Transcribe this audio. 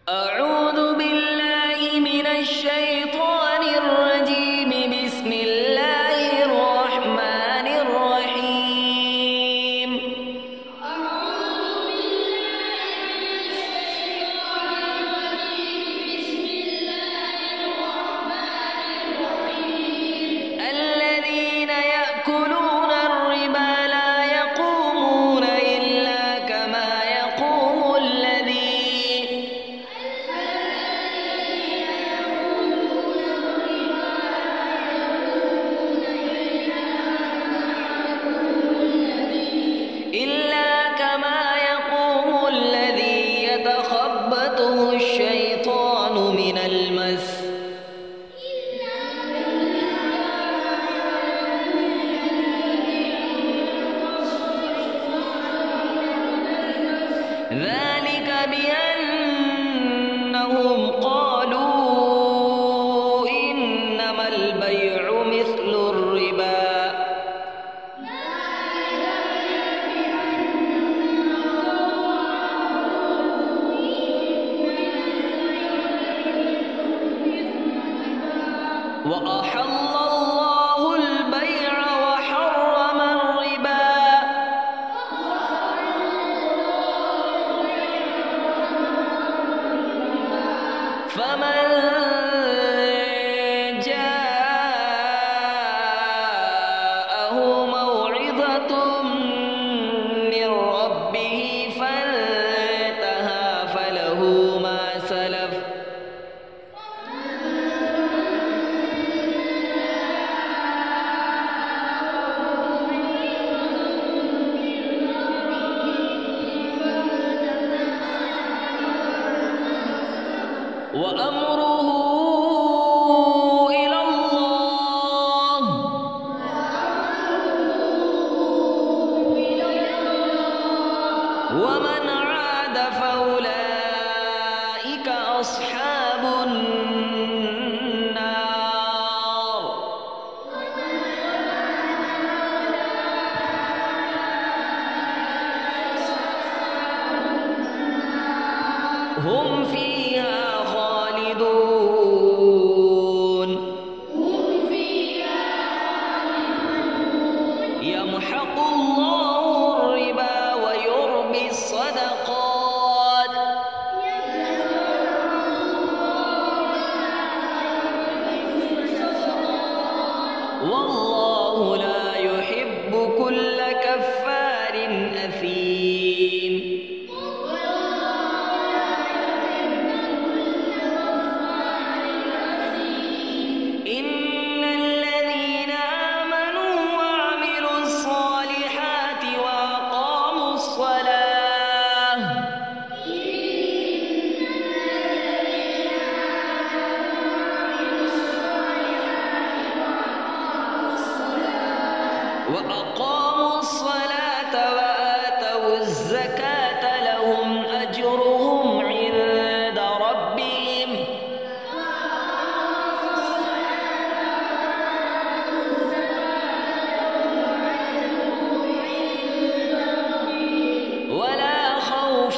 أعوذ بالله من الشيطان الرجيم. بسم الله الرحمن الرحيم. أعوذ بالله من الشيطان الرجيم. بسم الله الرحمن الرحيم. الذين يأكلون الربا لا يقومون إلا كما يقوم الذي يتخبطه الشيطان من المس. ذلك بأنهم قالوا إنما البيع مثل الربا. وأحل الله البيع وحرم الربا. فمن جاءه موعظة من ربه فانتهى فله ما سلف وأمره إلى الله. ومن عاد فأولئك أصحاب النار. هم فيها خالدون. يمحق الله الربا ويربي الصدقات. والله لا يحب كل كفار أثيم. إن الذين آمنوا وعملوا الصالحات وأقاموا الصلاة وآتوا الزكاة لهم أجرهم عند ربهم. ولا خوف